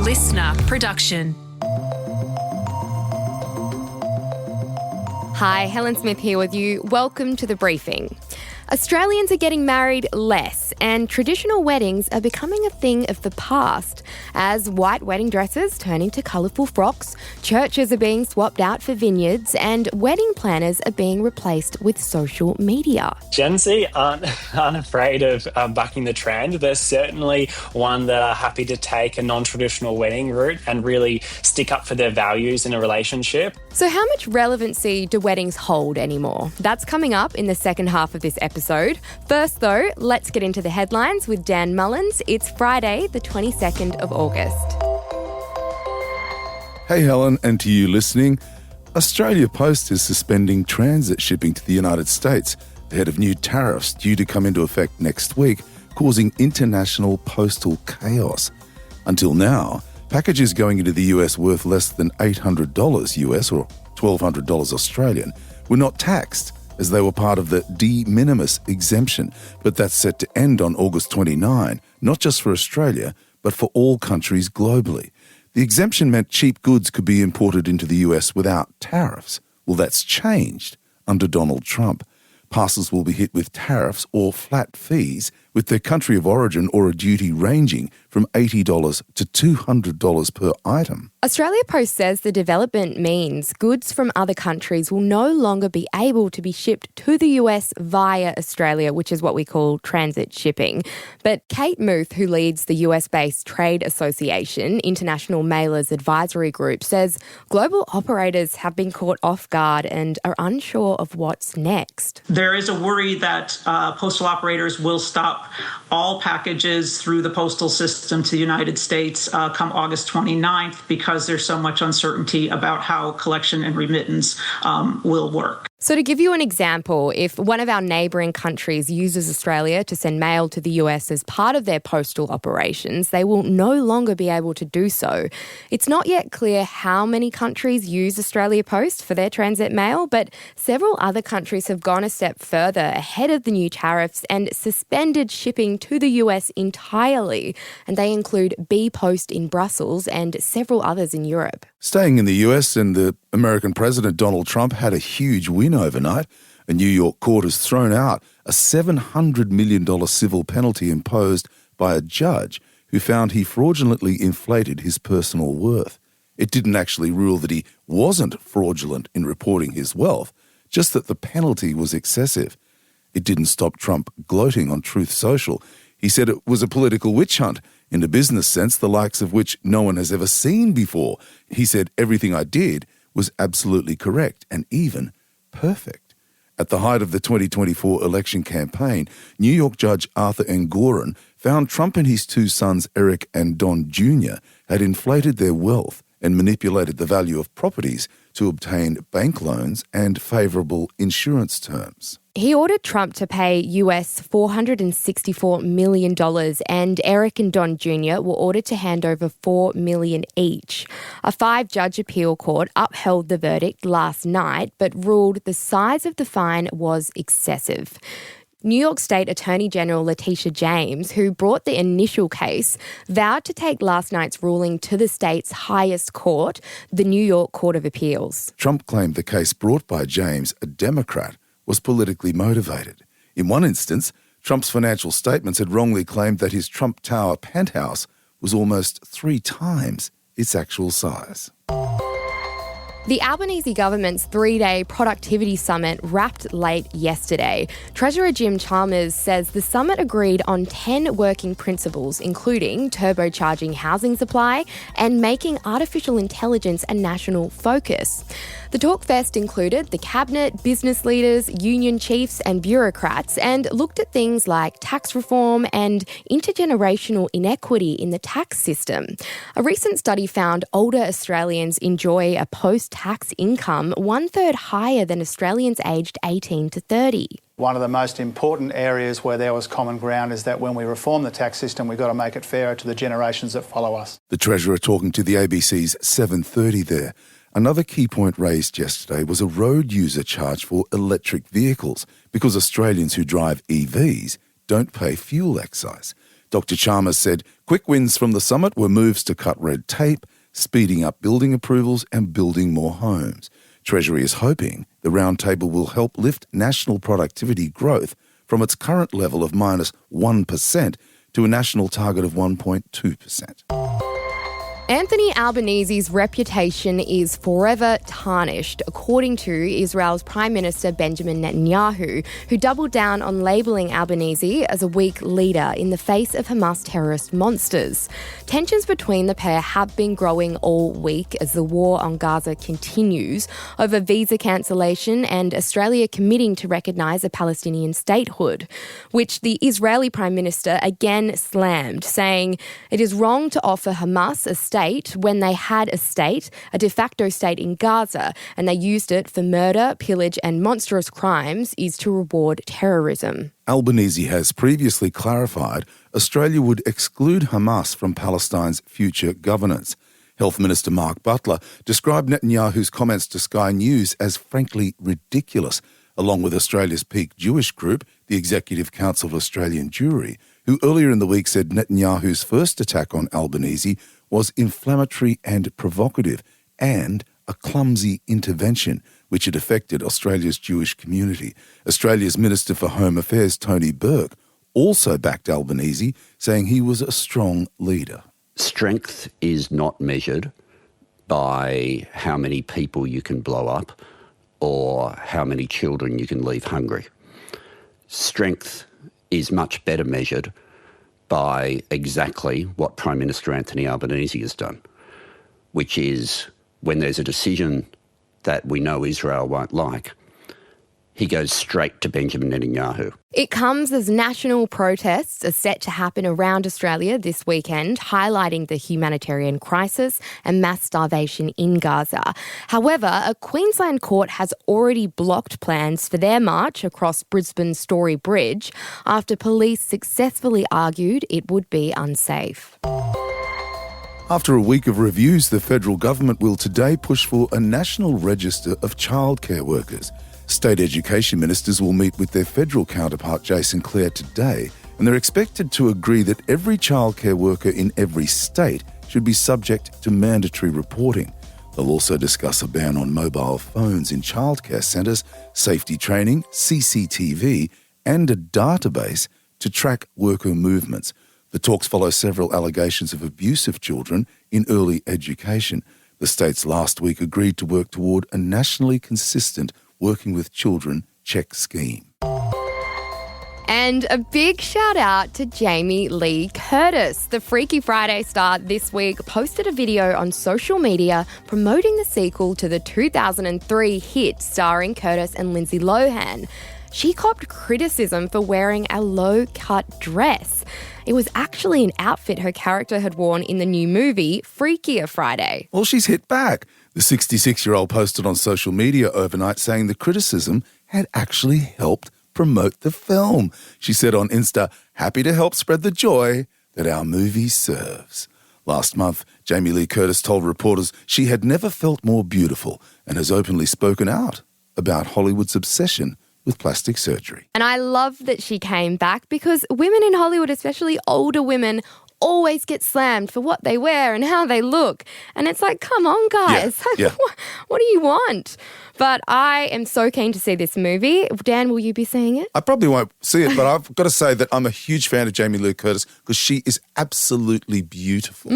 listener production. Hi, Helen Smith here with you. Welcome to The Briefing. Australians are getting married less, and traditional weddings are becoming a thing of the past. As white wedding dresses turn into colourful frocks, churches are being swapped out for vineyards, and wedding planners are being replaced with social media. Gen Z aren't afraid of bucking the trend. They're certainly one that are happy to take a non-traditional wedding route and really stick up for their values in a relationship. So how much relevancy do weddings hold anymore? That's coming up in the second half of this episode. First though, let's get into the headlines with Dan Mullins. It's Friday, the 22nd of August. Hey Helen, and to you listening. Australia Post is suspending transit shipping to the United States ahead of new tariffs due to come into effect next week, causing international postal chaos. Until now, packages going into the US worth less than $800 US or $1,200 Australian were not taxed, as they were part of the de minimis exemption, but that's set to end on August 29, not just for Australia, but for all countries globally. The exemption meant cheap goods could be imported into the US without tariffs. Well, that's changed under Donald Trump. Parcels will be hit with tariffs or flat fees, with their country of origin or a duty ranging from $80 to $200 per item. Australia Post says the development means goods from other countries will no longer be able to be shipped to the US via Australia, which is what we call transit shipping. But Kate Muth, who leads the US-based Trade Association International Mailers Advisory Group, says global operators have been caught off guard and are unsure of what's next. There is a worry that postal operators will stop all packages through the postal system to the United States come August 29th because there's so much uncertainty about how collection and remittance will work. So to give you an example, if one of our neighbouring countries uses Australia to send mail to the US as part of their postal operations, they will no longer be able to do so. It's not yet clear how many countries use Australia Post for their transit mail, but several other countries have gone a step further ahead of the new tariffs and suspended shipping to the US entirely. And they include B-Post in Brussels and several others in Europe. Staying in the US, and the American President Donald Trump had a huge win overnight. A New York court has thrown out a $700 million civil penalty imposed by a judge who found he fraudulently inflated his personal worth. It didn't actually rule that he wasn't fraudulent in reporting his wealth, just that the penalty was excessive. It didn't stop Trump gloating on Truth Social. He said it was a political witch hunt, in a business sense, the likes of which no one has ever seen before. He said everything I did was absolutely correct and even perfect. At the height of the 2024 election campaign, New York Judge Arthur Engoron found Trump and his two sons, Eric and Don Jr., had inflated their wealth and manipulated the value of properties to obtain bank loans and favourable insurance terms. He ordered Trump to pay US $464 million, and Eric and Don Jr. were ordered to hand over $4 million each. A 5-judge appeal court upheld the verdict last night, but ruled the size of the fine was excessive. New York State Attorney General Letitia James, who brought the initial case, vowed to take last night's ruling to the state's highest court, the New York Court of Appeals. Trump claimed the case brought by James, a Democrat, was politically motivated. In one instance, Trump's financial statements had wrongly claimed that his Trump Tower penthouse was almost 3 times its actual size. The Albanese government's 3-day productivity summit wrapped late yesterday. Treasurer Jim Chalmers says the summit agreed on 10 working principles, including turbocharging housing supply and making artificial intelligence a national focus. The talkfest included the cabinet, business leaders, union chiefs and bureaucrats, and looked at things like tax reform and intergenerational inequity in the tax system. A recent study found older Australians enjoy a post-tax income 1/3 higher than Australians aged 18 to 30. One of the most important areas where there was common ground is that when we reform the tax system, we've got to make it fairer to the generations that follow us. The Treasurer talking to the ABC's 7:30 there. Another key point raised yesterday was a road user charge for electric vehicles because Australians who drive EVs don't pay fuel excise. Dr. Chalmers said quick wins from the summit were moves to cut red tape, speeding up building approvals and building more homes. Treasury is hoping the roundtable will help lift national productivity growth from its current level of minus 1% to a national target of 1.2%. Anthony Albanese's reputation is forever tarnished, according to Israel's Prime Minister Benjamin Netanyahu, who doubled down on labelling Albanese as a weak leader in the face of Hamas terrorist monsters. Tensions between the pair have been growing all week as the war on Gaza continues over visa cancellation and Australia committing to recognise a Palestinian statehood, which the Israeli Prime Minister again slammed, saying it is wrong to offer Hamas a state when they had a state, a de facto state in Gaza, and they used it for murder, pillage and monstrous crimes is to reward terrorism. Albanese has previously clarified Australia would exclude Hamas from Palestine's future governance. Health Minister Mark Butler described Netanyahu's comments to Sky News as frankly ridiculous, along with Australia's peak Jewish group, the Executive Council of Australian Jewry, who earlier in the week said Netanyahu's first attack on Albanese was inflammatory and provocative and a clumsy intervention which had affected Australia's Jewish community. Australia's Minister for Home Affairs, Tony Burke, also backed Albanese, saying he was a strong leader. Strength is not measured by how many people you can blow up or how many children you can leave hungry. Strength is much better measured by exactly what Prime Minister Anthony Albanese has done, which is when there's a decision that we know Israel won't like, he goes straight to Benjamin Netanyahu. It comes as national protests are set to happen around Australia this weekend, highlighting the humanitarian crisis and mass starvation in Gaza. However, a Queensland court has already blocked plans for their march across Brisbane's Story Bridge after police successfully argued it would be unsafe. After a week of reviews, the federal government will today push for a national register of childcare workers. State education ministers will meet with their federal counterpart Jason Clare today, and they're expected to agree that every childcare worker in every state should be subject to mandatory reporting. They'll also discuss a ban on mobile phones in childcare centres, safety training, CCTV, and a database to track worker movements. The talks follow several allegations of abuse of children in early education. The states last week agreed to work toward a nationally consistent Working with Children check scheme. And a big shout out to Jamie Lee Curtis. The Freaky Friday star this week posted a video on social media promoting the sequel to the 2003 hit starring Curtis and Lindsay Lohan. She copped criticism for wearing a low-cut dress. It was actually an outfit her character had worn in the new movie, Freakier Friday. Well, she's hit back. The 66-year-old posted on social media overnight saying the criticism had actually helped promote the film. She said on Insta, "Happy to help spread the joy that our movie serves." Last month, Jamie Lee Curtis told reporters she had never felt more beautiful and has openly spoken out about Hollywood's obsession with plastic surgery. And I love that she came back because women in Hollywood, especially older women, always get slammed for what they wear and how they look. And it's like, come on, guys. Yeah. What do you want? But I am so keen to see this movie. Dan, will you be seeing it? I probably won't see it, but I've got to say that I'm a huge fan of Jamie Lee Curtis because she is absolutely beautiful.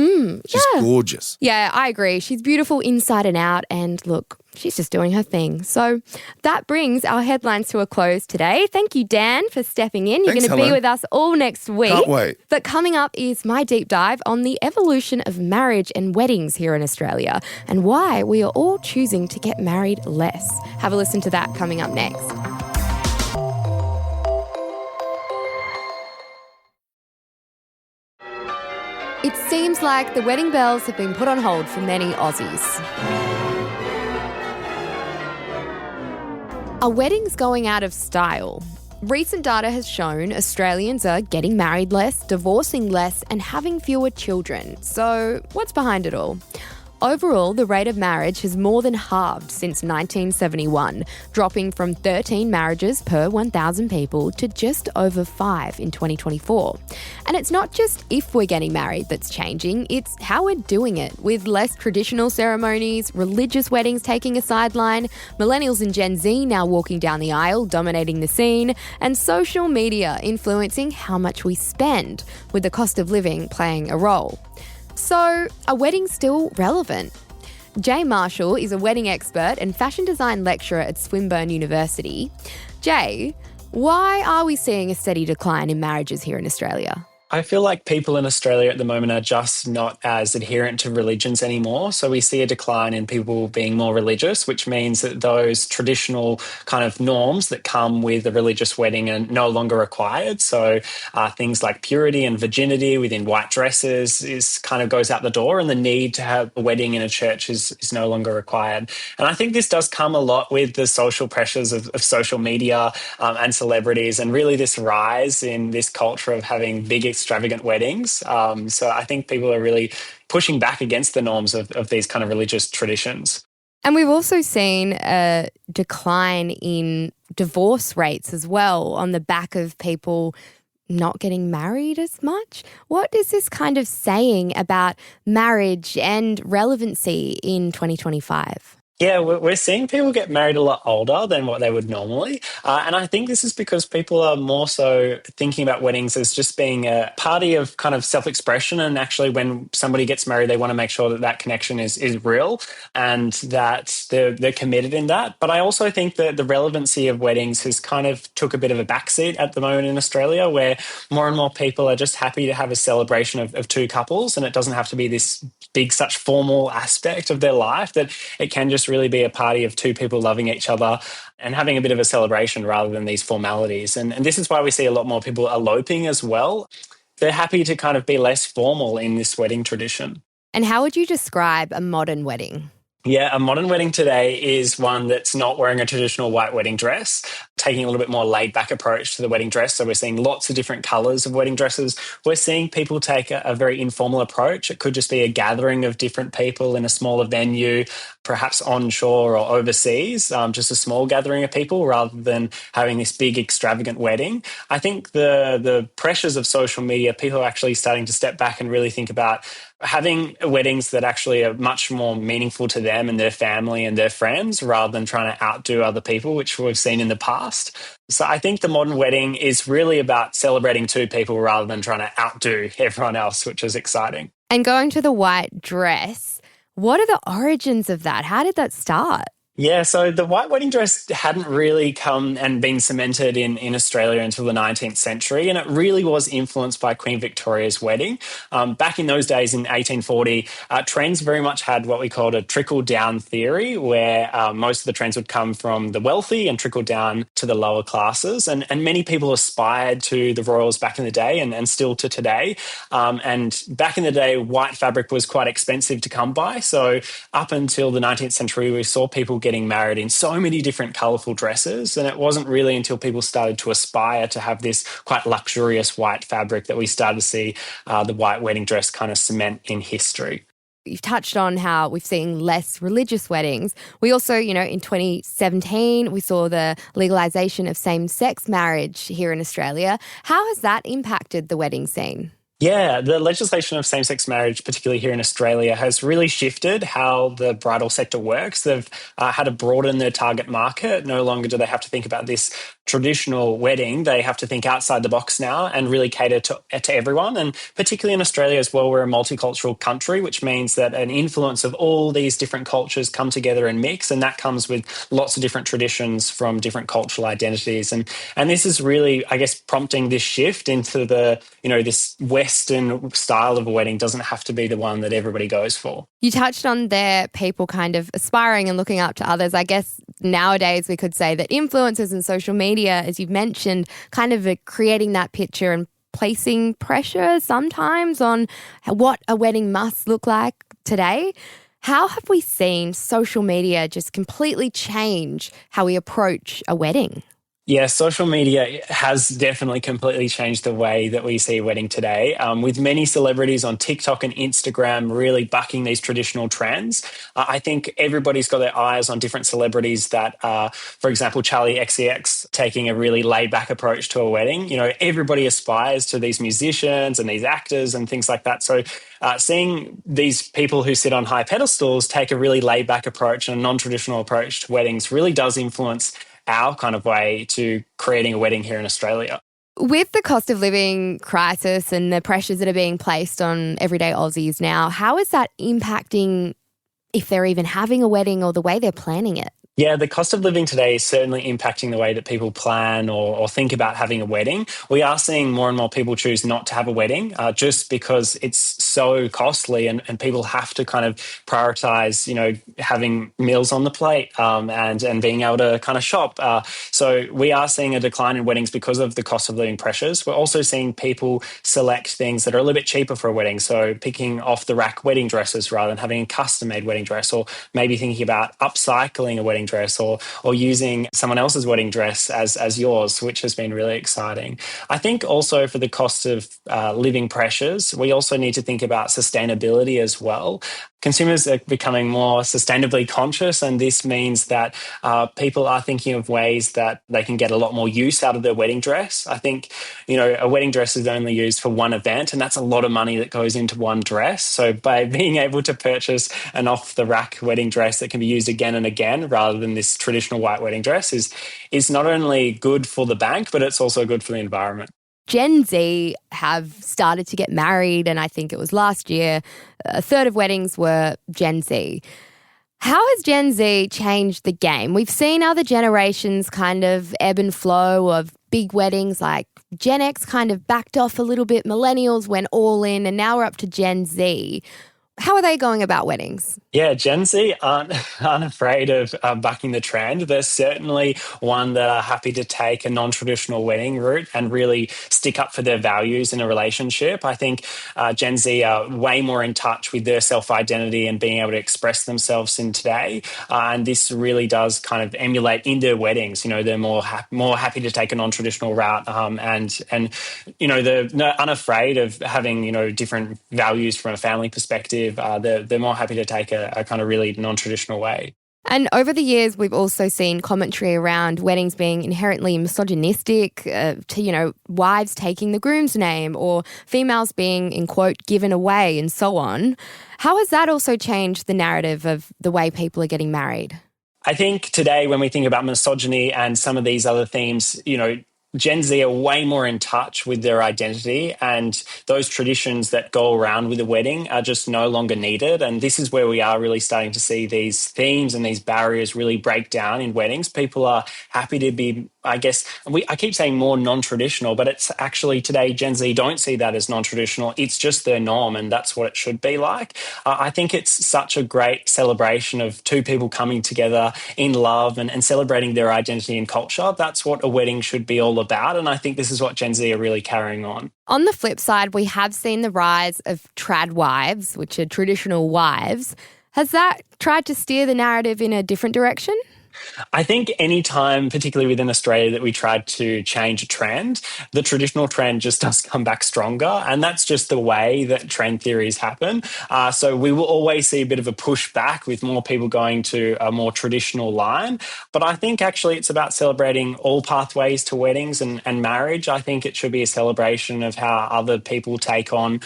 She's gorgeous. Yeah, I agree. She's beautiful inside and out. And look, she's just doing her thing. So that brings our headlines to a close today. Thank you, Dan, for stepping in. You're going to be with us all next week. Can't wait. But coming up is my deep dive on the evolution of marriage and weddings here in Australia and why we are all choosing to get married less. Have a listen to that coming up next. It seems like the wedding bells have been put on hold for many Aussies. Are weddings going out of style? Recent data has shown Australians are getting married less, divorcing less, and having fewer children. So, what's behind it all? Overall, the rate of marriage has more than halved since 1971, dropping from 13 marriages per 1,000 people to just over 5 in 2024. And it's not just if we're getting married that's changing, it's how we're doing it, with less traditional ceremonies, religious weddings taking a sideline, millennials and Gen Z now walking down the aisle, dominating the scene, and social media influencing how much we spend, with the cost of living playing a role. So, are weddings still relevant? Jye Marshall is a wedding expert and fashion design lecturer at Swinburne University. Jye, why are we seeing a steady decline in marriages here in Australia? I feel like people in Australia at the moment are just not as adherent to religions anymore. So we see a decline in people being more religious, which means that those traditional kind of norms that come with a religious wedding are no longer required. So things like purity and virginity within white dresses is kind of goes out the door, and the need to have a wedding in a church is no longer required. And I think this does come a lot with the social pressures of social media and celebrities, and really this rise in this culture of having big extravagant weddings. So I think people are really pushing back against the norms of these kind of religious traditions. And we've also seen a decline in divorce rates as well on the back of people not getting married as much. What is this kind of saying about marriage and relevancy in 2025? Yeah, we're seeing people get married a lot older than what they would normally. And I think this is because people are more so thinking about weddings as just being a party of kind of self-expression. And actually, when somebody gets married, they want to make sure that that connection is real and that they're committed in that. But I also think that the relevancy of weddings has kind of took a bit of a backseat at the moment in Australia, where more and more people are just happy to have a celebration of two couples. And it doesn't have to be this big, such formal aspect of their life, that it can just really be a party of two people loving each other and having a bit of a celebration rather than these formalities. And this is why we see a lot more people eloping as well. They're happy to kind of be less formal in this wedding tradition. And how would you describe a modern wedding? Yeah, a modern wedding today is one that's not wearing a traditional white wedding dress, taking a little bit more laid-back approach to the wedding dress. So we're seeing lots of different colours of wedding dresses. We're seeing people take a very informal approach. It could just be a gathering of different people in a smaller venue, perhaps onshore or overseas, just a small gathering of people rather than having this big extravagant wedding. I think the pressures of social media, people are actually starting to step back and really think about having weddings that actually are much more meaningful to them and their family and their friends, rather than trying to outdo other people, which we've seen in the past. So I think the modern wedding is really about celebrating two people rather than trying to outdo everyone else, which is exciting. And going to the white dress, what are the origins of that? How did that start? Yeah, so the white wedding dress hadn't really come and been cemented in Australia until the 19th century, and it really was influenced by Queen Victoria's wedding. Back in those days, in 1840, trends very much had what we called a trickle-down theory, where most of the trends would come from the wealthy and trickle down to the lower classes. And many people aspired to the royals back in the day and still to today. And back in the day, white fabric was quite expensive to come by. So up until the 19th century, we saw people getting married in so many different colourful dresses. And it wasn't really until people started to aspire to have this quite luxurious white fabric that we started to see the white wedding dress kind of cement in history. You've touched on how we've seen less religious weddings. We also, in 2017, we saw the legalisation of same-sex marriage here in Australia. How has that impacted the wedding scene? Yeah, the legislation of same-sex marriage, particularly here in Australia, has really shifted how the bridal sector works. They've had to broaden their target market. No longer do they have to think about this traditional wedding. They have to think outside the box now and really cater to everyone. And particularly in Australia as well, we're a multicultural country, which means that an influence of all these different cultures come together and mix. And that comes with lots of different traditions from different cultural identities. And this is really, I guess, prompting this shift into the, this Western style of a wedding doesn't have to be the one that everybody goes for. You touched on there people kind of aspiring and looking up to others. I guess nowadays we could say that influencers and social media, as you've mentioned, kind of creating that picture and placing pressure sometimes on what a wedding must look like today. How have we seen social media just completely change how we approach a wedding? Yeah, social media has definitely completely changed the way that we see a wedding today, with many celebrities on TikTok and Instagram really bucking these traditional trends. I think everybody's got their eyes on different celebrities that, for example, Charlie XCX taking a really laid-back approach to a wedding. You know, everybody aspires to these musicians and these actors and things like that. So seeing these people who sit on high pedestals take a really laid-back approach and a non-traditional approach to weddings really does influence our kind of way to creating a wedding here in Australia. With the cost of living crisis and the pressures that are being placed on everyday Aussies now, how is that impacting if they're even having a wedding or the way they're planning it? Yeah, the cost of living today is certainly impacting the way that people plan or think about having a wedding. We are seeing more and more people choose not to have a wedding just because it's so costly and people have to kind of prioritize, you know, having meals on the plate and being able to kind of shop. So we are seeing a decline in weddings because of the cost of living pressures. We're also seeing people select things that are a little bit cheaper for a wedding. So picking off the rack wedding dresses rather than having a custom made wedding dress, or maybe thinking about upcycling a wedding dress or using someone else's wedding dress as yours, which has been really exciting. I think also for the cost of living pressures, we also need to think about sustainability as well. Consumers are becoming more sustainably conscious, and this means that people are thinking of ways that they can get a lot more use out of their wedding dress. I think, you know, a wedding dress is only used for one event, and that's a lot of money that goes into one dress. So by being able to purchase an off-the-rack wedding dress that can be used again and again rather than this traditional white wedding dress is not only good for the bank, but it's also good for the environment. Gen Z have started to get married, and I think it was last year, a third of weddings were Gen Z. How has Gen Z changed the game? We've seen other generations kind of ebb and flow of big weddings, like Gen X kind of backed off a little bit, millennials went all in, and now we're up to Gen Z. How are they going about weddings? Yeah, Gen Z aren't afraid of bucking the trend. They're certainly one that are happy to take a non-traditional wedding route and really stick up for their values in a relationship. I think Gen Z are way more in touch with their self-identity and being able to express themselves in today. And this really does kind of emulate in their weddings. You know, they're more happy to take a non-traditional route and you know, they're unafraid of having, you know, different values from a family perspective. They're more happy to take a kind of really non-traditional way. And over the years, we've also seen commentary around weddings being inherently misogynistic, to, you know, wives taking the groom's name or females being, in quote, given away and so on. How has that also changed the narrative of the way people are getting married? I think today when we think about misogyny and some of these other themes, you know, Gen Z are way more in touch with their identity, and those traditions that go around with a wedding are just no longer needed. And this is where we are really starting to see these themes and these barriers really break down in weddings. People are happy to be, I guess, I keep saying more non-traditional, but it's actually today Gen Z don't see that as non-traditional. It's just their norm, and that's what it should be like. I think it's such a great celebration of two people coming together in love and celebrating their identity and culture. That's what a wedding should be all about, and I think this is what Gen Z are really carrying on. On the flip side, we have seen the rise of trad wives, which are traditional wives. Has that tried to steer the narrative in a different direction? I think any time, particularly within Australia, that we tried to change a trend, the traditional trend just does come back stronger. And that's just the way that trend theories happen. So we will always see a bit of a pushback with more people going to a more traditional line. But I think actually it's about celebrating all pathways to weddings and marriage. I think it should be a celebration of how other people take on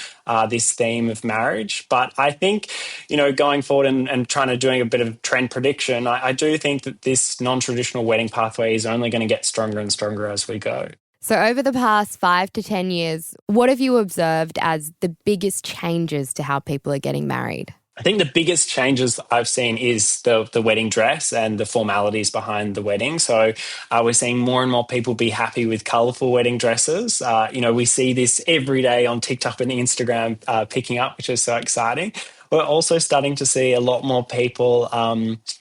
this theme of marriage. But I think, you know, going forward and trying to doing a bit of trend prediction, I do think that this non-traditional wedding pathway is only going to get stronger and stronger as we go. So over the past 5 to 10 years, what have you observed as the biggest changes to how people are getting married? I think the biggest changes I've seen is the wedding dress and the formalities behind the wedding. So we're seeing more and more people be happy with colourful wedding dresses. You know, we see this every day on TikTok and Instagram picking up, which is so exciting. we're also starting to see a lot more people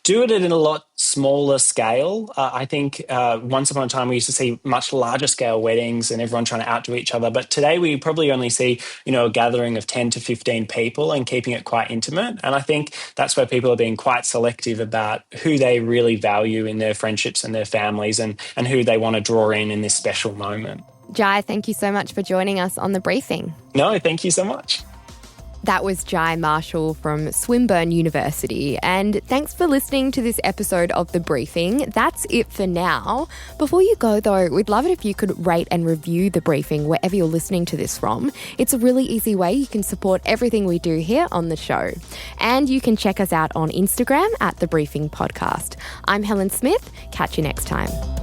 do it at a lot smaller scale. I think once upon a time we used to see much larger scale weddings and everyone trying to outdo each other. But today we probably only see, a gathering of 10 to 15 people and keeping it quite intimate. And I think that's where people are being quite selective about who they really value in their friendships and their families and who they want to draw in this special moment. Jye, thank you so much for joining us on The Briefing. No, thank you so much. That was Jye Marshall from Swinburne University. And thanks for listening to this episode of The Briefing. That's it for now. Before you go, though, we'd love it if you could rate and review The Briefing wherever you're listening to this from. It's a really easy way you can support everything we do here on the show. And you can check us out on Instagram at The Briefing Podcast. I'm Helen Smith. Catch you next time.